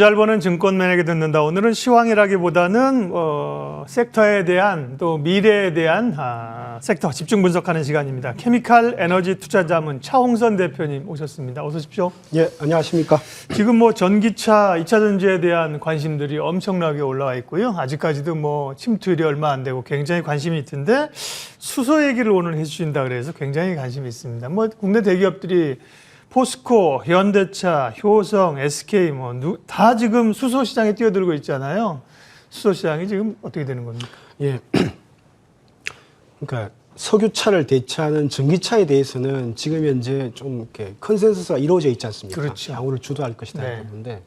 잘 버는 증권맨에게 듣는다. 오늘은 시황이라기보다는 섹터에 대한 또 미래에 대한 섹터 집중 분석하는 시간입니다. 케미칼 에너지 투자자문 차홍선 대표님 오셨습니다. 어서 오십시오. 예, 안녕하십니까. 지금 뭐 전기차, 2차 전지에 대한 관심들이 엄청나게 올라와 있고요. 아직까지도 뭐 침투율이 얼마 안 되고 굉장히 관심이 있던데 수소 얘기를 오늘 해주신다 그래서 굉장히 관심이 있습니다. 뭐 국내 대기업들이 포스코, 현대차, 효성, SK 다 지금 수소 시장에 뛰어들고 있잖아요. 수소 시장이 지금 어떻게 되는 겁니까? 예. 그러니까 석유차를 대체하는 전기차에 대해서는 지금 현재 좀 이렇게 컨센서스가 이루어져 있지 않습니까? 그렇죠. 향후를 주도할 것이다. 네. 그런데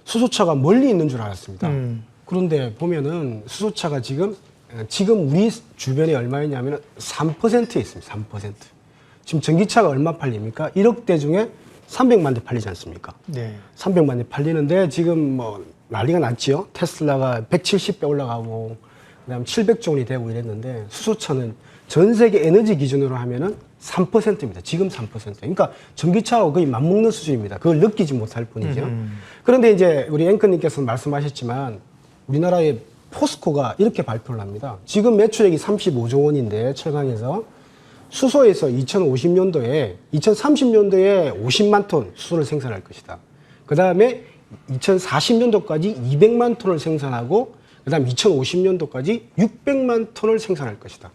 수소차가 멀리 있는 줄 알았습니다. 그런데 보면은 수소차가 지금 우리 주변에 얼마였냐면 3%에 있습니다. 3%. 지금 전기차가 얼마 팔립니까? 1억 대 중에 300만 대 팔리지 않습니까? 네. 300만 대 팔리는데 지금 뭐 난리가 났지요. 테슬라가 170배 올라가고 그다음에 700조 원이 되고 이랬는데 수소차는 전 세계 에너지 기준으로 하면은 3%입니다. 지금 3%. 그러니까 전기차하고 거의 맞먹는 수준입니다. 그걸 느끼지 못할 뿐이죠. 그런데 이제 우리 앵커님께서 말씀하셨지만 우리나라의 포스코가 이렇게 발표를 합니다. 지금 매출액이 35조 원인데 철강에서 수소에서 2030년도에 50만 톤 수소를 생산할 것이다. 그 다음에 2040년도까지 200만 톤을 생산하고 그 다음 2050년도까지 600만 톤을 생산할 것이다.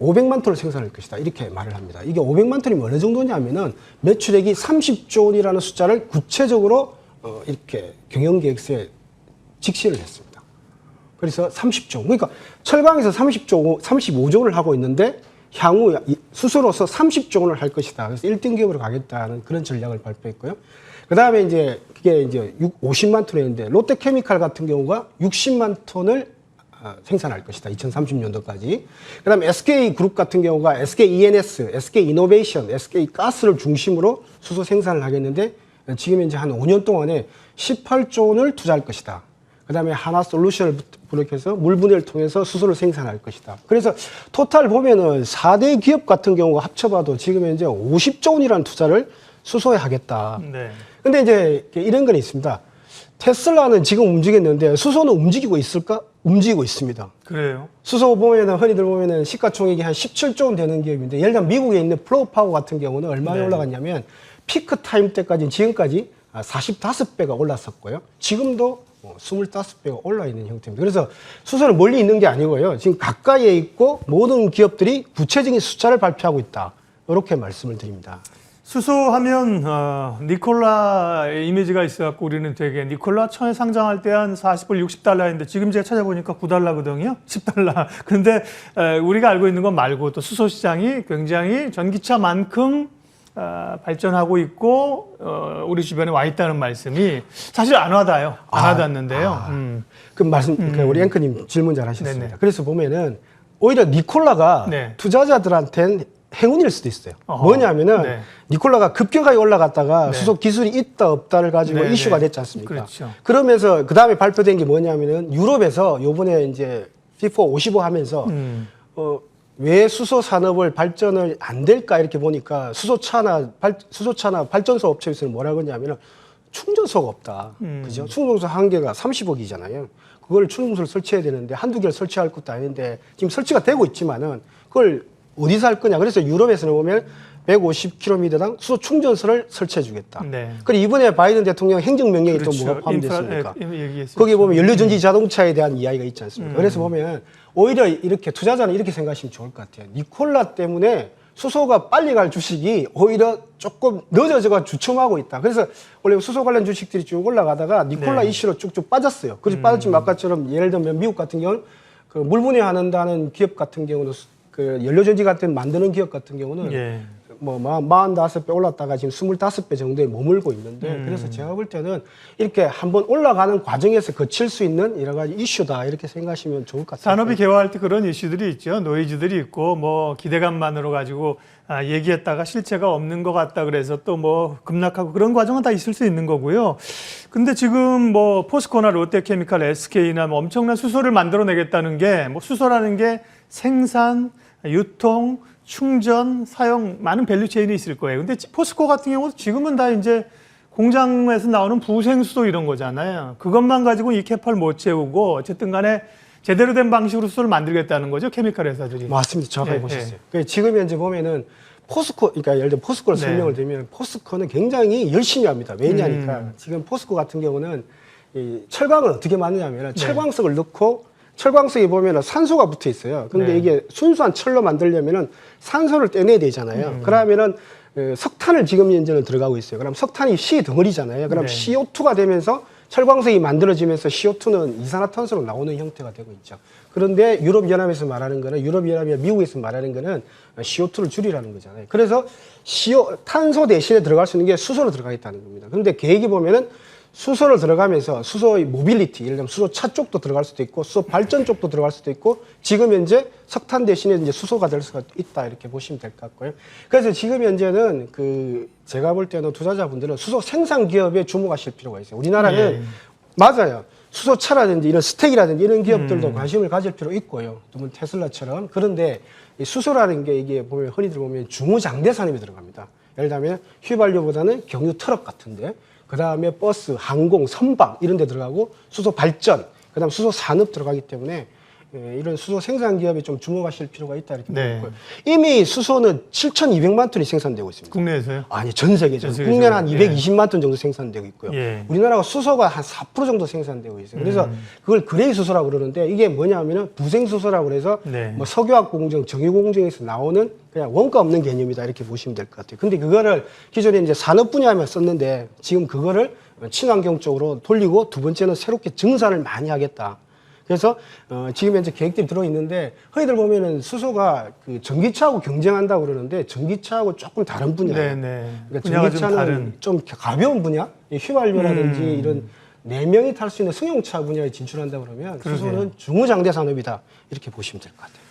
500만 톤을 생산할 것이다. 이렇게 말을 합니다. 이게 500만 톤이면 어느 정도냐면은 매출액이 30조 원이라는 숫자를 구체적으로 이렇게 경영계획서에 직시를 했습니다. 그래서 30조. 그러니까 철강에서 35조 원을 하고 있는데 향후 수소로서 30조 원을 할 것이다. 그래서 1등 기업으로 가겠다는 그런 전략을 발표했고요. 그 다음에 이제 그게 이제 50만 톤이었는데 롯데케미칼 같은 경우가 60만 톤을 생산할 것이다. 2030년도까지. 그 다음에 SK그룹 같은 경우가 SKENS, SK이노베이션, SK가스를 중심으로 수소 생산을 하겠는데 지금 이제 한 5년 동안에 18조 원을 투자할 것이다. 그 다음에 하나솔루션을 부록해서 물분해를 통해서 수소를 생산할 것이다. 그래서 토탈 보면은 4대 기업 같은 경우가 합쳐봐도 지금 현재 50조 원이라는 투자를 수소에 하겠다. 네. 근데 이제 이런 건 있습니다. 테슬라는 지금 움직였는데 수소는 움직이고 있을까? 움직이고 있습니다. 그래요? 수소 보면은 흔히들 보면은 시가총액이 한 17조 원 되는 기업인데 예를 들면 미국에 있는 플로우파워 같은 경우는 얼마나 올라갔냐면 피크 타임 때까지 지금까지 45배가 올랐었고요. 지금도 25배가 올라 있는 형태입니다. 그래서 수소는 멀리 있는 게 아니고요. 지금 가까이에 있고 모든 기업들이 구체적인 숫자를 발표하고 있다. 이렇게 말씀을 드립니다. 수소하면 니콜라의 이미지가 있어갖고 우리는 되게 니콜라 처음에 상장할 때 한 40불 60달러인데 지금 제가 찾아보니까 9달러거든요. 10달러. 근데 우리가 알고 있는 건 말고 또 수소 시장이 굉장히 전기차만큼 발전하고 있고 우리 주변에 와 있다는 말씀이 사실 안 와닿아요. 안 와닿는데요. 그 말씀 우리 앵커님 질문 잘 하셨습니다. 네네. 그래서 보면은 오히려 니콜라가 네. 투자자들한테는 행운일 수도 있어요. 뭐냐면은 네. 니콜라가 급격하게 올라갔다가 네. 수소 기술이 있다 없다를 가지고 네네. 이슈가 됐지 않습니까? 그렇죠. 그러면서 그 다음에 발표된 게 뭐냐면은 유럽에서 요번에 이제 FIFA 55 하면서 왜 수소 산업을 발전을 안 될까 이렇게 보니까 수소차나 발전소 업체에서는 뭐라고 하냐면은 충전소가 없다. 그죠? 충전소 한 개가 30억이잖아요. 그걸 충전소를 설치해야 되는데 한두 개를 설치할 것도 아닌데 지금 설치가 되고 있지만은 그걸 어디서 할 거냐. 그래서 유럽에서는 보면 150km당 수소 충전소를 설치해 주겠다. 네. 그리고 이번에 바이든 대통령 행정명령이 그렇죠. 또 뭐가 포함됐습니까? 얘기했었죠. 거기에 보면 연료전지 자동차에 대한 이야기가 있지 않습니까? 그래서 보면 오히려 이렇게 투자자는 이렇게 생각하시면 좋을 것 같아요. 니콜라 때문에 수소가 빨리 갈 주식이 오히려 조금 늦어져가 주춤하고 있다. 그래서 원래 수소 관련 주식들이 쭉 올라가다가 니콜라 네. 이슈로 쭉쭉 빠졌어요. 그래서 빠졌지만 아까처럼 예를 들면 미국 같은 경우는 그 물분해하는다는 기업 같은 경우는 그 연료전지 같은 만드는 기업 같은 경우는 예. 뭐 45배 올랐다가 지금 25배 정도에 머물고 있는데 그래서 제가 볼 때는 이렇게 한번 올라가는 과정에서 거칠 수 있는 여러 가지 이슈다 이렇게 생각하시면 좋을 것 같아요. 산업이 개화할 때 그런 이슈들이 있죠. 노이즈들이 있고 뭐 기대감만으로 가지고 얘기했다가 실체가 없는 것 같다 그래서 또 뭐 급락하고 그런 과정은 다 있을 수 있는 거고요. 근데 지금 뭐 포스코나 롯데케미칼, SK나 뭐 엄청난 수소를 만들어내겠다는 게 뭐 수소라는 게 생산, 유통, 충전, 사용 많은 밸류 체인이 있을 거예요. 근데 포스코 같은 경우도 지금은 다 이제 공장에서 나오는 부생수소 이런 거잖아요. 그것만 가지고 이 캐파를 못 채우고 어쨌든 간에 제대로 된 방식으로 수소를 만들겠다는 거죠. 케미칼 회사들이. 맞습니다. 정확하게 예, 보셨어요. 지금 현재 보면은 포스코, 그러니까 예를 들어 포스코를 네. 설명을 드리면 포스코는 굉장히 열심히 합니다. 왜냐니까 지금 포스코 같은 경우는 이 철광을 어떻게 만드냐면 철광석을 넣고 철광석에 보면은 산소가 붙어 있어요. 근데 네. 이게 순수한 철로 만들려면은 산소를 떼내야 되잖아요. 그러면은 석탄을 지금 현재는 들어가고 있어요. 그럼 석탄이 C 덩어리잖아요. 그럼 네. CO2가 되면서 철광석이 만들어지면서 CO2는 이산화탄소로 나오는 형태가 되고 있죠. 그런데 유럽연합에서 말하는 거는 유럽연합이나 미국에서 말하는 거는 CO2를 줄이라는 거잖아요. 그래서 탄소 대신에 들어갈 수 있는 게 수소로 들어가겠다는 겁니다. 그런데 계획이 보면은 수소를 들어가면서 수소의 모빌리티, 예를 들면 수소 차 쪽도 들어갈 수도 있고 수소 발전 쪽도 들어갈 수도 있고 지금 현재 석탄 대신에 이제 수소가 될 수가 있다 이렇게 보시면 될 것 같고요. 그래서 지금 현재는 제가 볼 때는 투자자분들은 수소 생산 기업에 주목하실 필요가 있어요. 우리나라는 맞아요. 수소차라든지 이런 스택이라든지 이런 기업들도 관심을 가질 필요 있고요. 또 테슬라처럼. 그런데 이 수소라는 게 이게 보면 흔히들 보면 중후장대 산업에 들어갑니다. 예를 들면 휘발유보다는 경유 트럭 같은데 그 다음에 버스, 항공, 선박 이런 데 들어가고 수소 발전, 그 다음 수소 산업 들어가기 때문에 이런 수소 생산 기업에 좀 주목하실 필요가 있다 이렇게 네. 보고요. 이미 수소는 7,200만 톤이 생산되고 있습니다. 국내에서요? 아니 전 세계적으로 전 세계적으로. 국내는 한 220만 톤 정도 생산되고 있고요. 예. 우리나라가 수소가 한 4% 정도 생산되고 있어요. 그래서 그걸 그레이 수소라고 그러는데 이게 뭐냐면은 부생 수소라고 그래서 네. 뭐 석유화학 공정, 정유 공정에서 나오는 그냥 원가 없는 개념이다 이렇게 보시면 될 것 같아요. 근데 그거를 기존에 이제 산업 분야에만 썼는데 지금 그거를 친환경 쪽으로 돌리고 두 번째는 새롭게 증산을 많이 하겠다. 그래서 지금 현재 계획들이 들어있는데 흔히들 보면은 수소가 전기차하고 경쟁한다고 그러는데 전기차하고 조금 다른 분야예요. 네네. 그러니까 분야가 좀 전기차는 다른. 좀 가벼운 분야, 이 휘발유라든지 이런 4명이 탈 수 있는 승용차 분야에 진출한다 그러면 그러게요. 수소는 중후장대 산업이다 이렇게 보시면 될 것 같아요.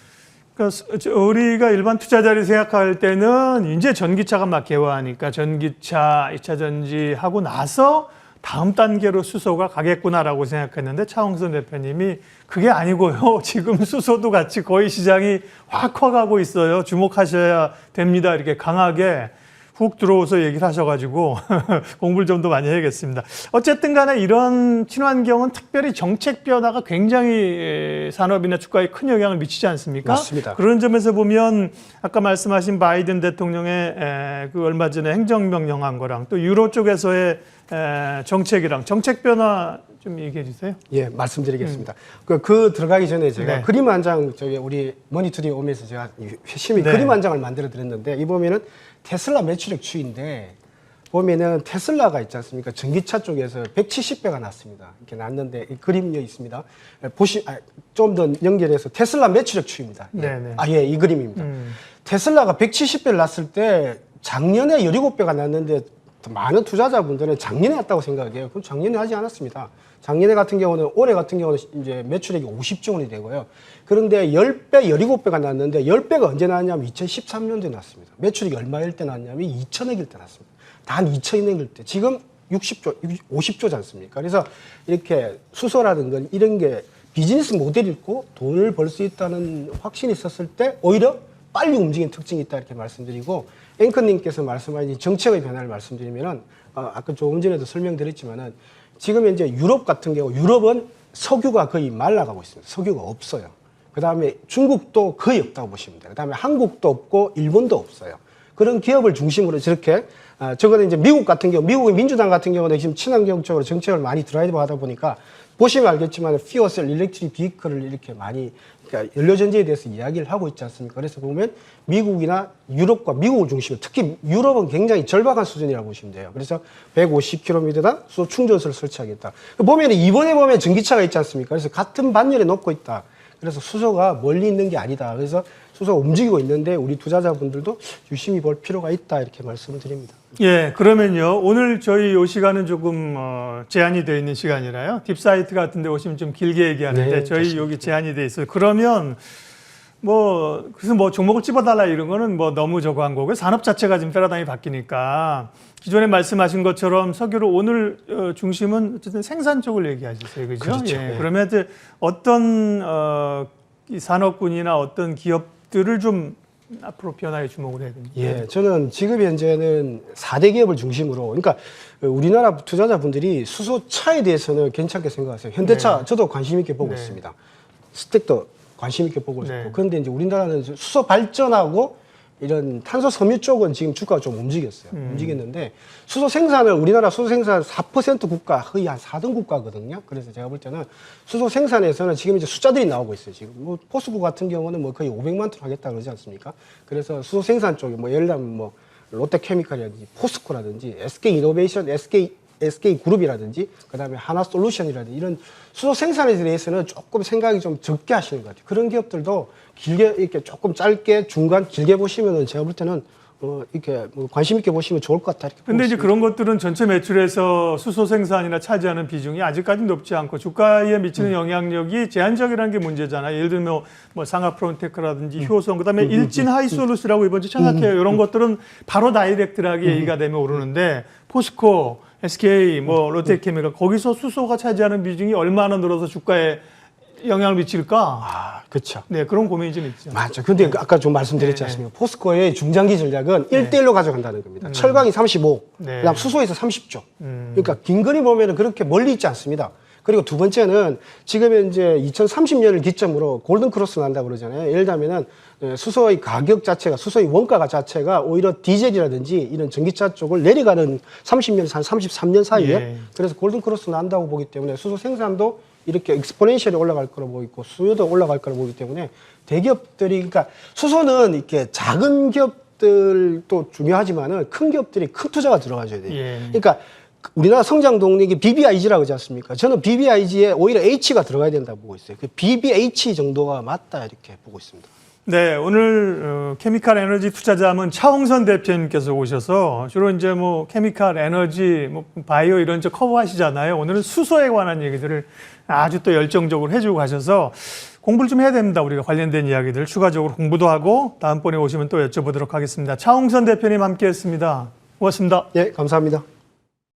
그러니까 우리가 일반 투자자를 생각할 때는 이제 전기차가 막 개화하니까 전기차, 2차 전지 하고 나서 다음 단계로 수소가 가겠구나라고 생각했는데 차홍선 대표님이 그게 아니고요. 지금 수소도 같이 거의 시장이 확 커가고 있어요. 주목하셔야 됩니다. 이렇게 강하게 훅 들어오서 얘기를 하셔가지고 공부를 좀 더 많이 해야겠습니다. 어쨌든 간에 이런 친환경은 특별히 정책 변화가 굉장히 산업이나 주가에 큰 영향을 미치지 않습니까? 맞습니다. 그런 점에서 보면 아까 말씀하신 바이든 대통령의 얼마 전에 행정명령한 거랑 또 유로 쪽에서의 정책이랑 정책 변화 좀 얘기해 주세요. 예, 말씀드리겠습니다. 그 들어가기 전에 제가 네. 그림 한 장 우리 머니투데이 오면서 제가 열심히 네. 그림 한 장을 만들어 드렸는데 이 보면은 테슬라 매출액 추이인데 보면은 테슬라가 있지 않습니까? 전기차 쪽에서 170배가 났습니다. 이렇게 났는데 이 그림이 있습니다. 좀 더 연결해서 테슬라 매출액 추이입니다. 네네. 이 그림입니다. 테슬라가 170배를 났을 때 작년에 17배가 났는데 많은 투자자분들은 작년에 났다고 생각해요. 그럼 작년에 하지 않았습니다. 작년에 같은 경우는 올해 같은 경우는 이제 매출액이 50조 원이 되고요. 그런데 10배, 17배가 났는데 10배가 언제 나왔냐면 2013년도에 났습니다. 매출액이 얼마일 때 났냐면 2천억일 때 났습니다. 단 2천억일 때. 지금 60조, 50조지 않습니까? 그래서 이렇게 수소라든 건 이런 게 비즈니스 모델이 있고 돈을 벌 수 있다는 확신이 있었을 때 오히려 빨리 움직이는 특징이 있다 이렇게 말씀드리고 앵커님께서 말씀하신 정책의 변화를 말씀드리면은 아까 조금 전에도 설명드렸지만은 지금 현재 유럽 같은 경우 유럽은 석유가 거의 말라가고 있습니다. 석유가 없어요. 그 다음에 중국도 거의 없다고 보시면 돼요. 그 다음에 한국도 없고 일본도 없어요. 그런 기업을 중심으로 저렇게 저거는 이제 미국 같은 경우 미국의 민주당 같은 경우는 지금 친환경 쪽으로 정책을 많이 드라이브 하다 보니까 보시면 알겠지만 퓨어셀 일렉트릭 비클을 이렇게 많이 그러니까 연료전지에 대해서 이야기를 하고 있지 않습니까? 그래서 보면 미국이나 유럽과 미국을 중심으로 특히 유럽은 굉장히 절박한 수준이라고 보시면 돼요. 그래서 150km당 수소 충전소를 설치하겠다. 보면 이번에 보면 전기차가 있지 않습니까? 그래서 같은 반열에 놓고 있다. 그래서 수소가 멀리 있는 게 아니다. 그래서 수소가 움직이고 있는데 우리 투자자분들도 유심히 볼 필요가 있다. 이렇게 말씀을 드립니다. 예, 그러면요. 오늘 저희 이 시간은 조금 제한이 되어 있는 시간이라요. 딥사이트 같은 데 오시면 좀 길게 얘기하는데 네, 저희 좋습니다. 여기 제한이 되어 있어요. 그러면 그래서 종목을 찝어달라 이런 거는 너무 저거 한 거고요. 산업 자체가 지금 패러다임이 바뀌니까 기존에 말씀하신 것처럼 석유로 오늘 중심은 어쨌든 생산 쪽을 얘기하셨어요. 그죠? 그렇죠. 예. 네. 그러면 이제 어떤 이 산업군이나 어떤 기업들을 좀 앞으로 변화에 주목을 해야 됩니다. 예, 저는 지금 현재는 4대 기업을 중심으로, 그러니까 우리나라 투자자분들이 수소차에 대해서는 괜찮게 생각하세요. 현대차 저도 관심 있게 보고 네. 있습니다. 스택도 관심 있게 보고 있고. 네. 그런데 이제 우리나라는 수소 발전하고 이런 탄소 섬유 쪽은 지금 주가가 좀 움직였어요. 움직였는데 우리나라 수소 생산 4% 국가, 거의 한 4등 국가거든요. 그래서 제가 볼 때는 수소 생산에서는 지금 이제 숫자들이 나오고 있어요. 지금 뭐 포스코 같은 경우는 뭐 거의 500만 톤 하겠다 그러지 않습니까? 그래서 수소 생산 쪽에 뭐 예를 들면 뭐 롯데케미칼이라든지 포스코라든지 SK 이노베이션, SK 그룹이라든지 그다음에 하나솔루션이라든지 이런 수소 생산에 대해서는 조금 생각이 좀 적게 하시는 것 같아요. 그런 기업들도 길게 이렇게 조금 짧게 중간 길게 보시면은 제가 볼 때는 이렇게 뭐 관심 있게 보시면 좋을 것 같다. 근데 이제 그런 것들은 전체 매출에서 수소 생산이나 차지하는 비중이 아직까지 높지 않고 주가에 미치는 영향력이 제한적이라는 게 문제잖아요. 예를 들면 뭐 상하프론테크라든지 효성, 그다음에 일진 하이솔루스라고 이번 주에 창작해요. 이런 것들은 바로 다이렉트하게 얘기가 되면 오르는데 포스코, SK, 뭐 롯데케미칼 거기서 수소가 차지하는 비중이 얼마나 늘어서 주가에 영향을 미칠까? 아, 그렇죠. 네, 그런 고민이 좀 있죠. 맞죠. 근데 아까 좀 말씀드렸지 네. 않습니까? 포스코의 중장기 전략은 1대1로 가져간다는 겁니다. 철강이 35, 네. 그다음 수소에서 30조. 그러니까 긴거리 보면은 그렇게 멀리 있지 않습니다. 그리고 두 번째는 지금 이제 2030년을 기점으로 골든 크로스 난다고 그러잖아요. 예를 들면은 수소의 가격 자체가, 수소의 원가 자체가 오히려 디젤이라든지 이런 전기차 쪽을 내려가는 30년에서 한 33년 사이에 예. 그래서 골든 크로스 난다고 보기 때문에 수소 생산도 이렇게 익스포넨셜이 올라갈 거로 보고 있고 수요도 올라갈 거로 보기 때문에 대기업들이, 그러니까 수소는 이렇게 작은 기업들도 중요하지만은 큰 기업들이 큰 투자가 들어가줘야 돼요. 예. 그러니까 우리나라 성장 동력이 BBIG라고 하지 않습니까? 저는 BBIG에 오히려 H가 들어가야 된다고 보고 있어요. 그 BBH 정도가 맞다 이렇게 보고 있습니다. 네, 오늘 케미칼 에너지 투자자문 차홍선 대표님께서 오셔서 주로 이제 뭐 케미칼 에너지, 뭐 바이오 이런 쪽 커버하시잖아요. 오늘은 수소에 관한 얘기들을 아주 또 열정적으로 해주고 가셔서 공부를 좀 해야 됩니다. 우리가 관련된 이야기들 추가적으로 공부도 하고 다음번에 오시면 또 여쭤보도록 하겠습니다. 차홍선 대표님 함께했습니다. 고맙습니다. 예, 감사합니다.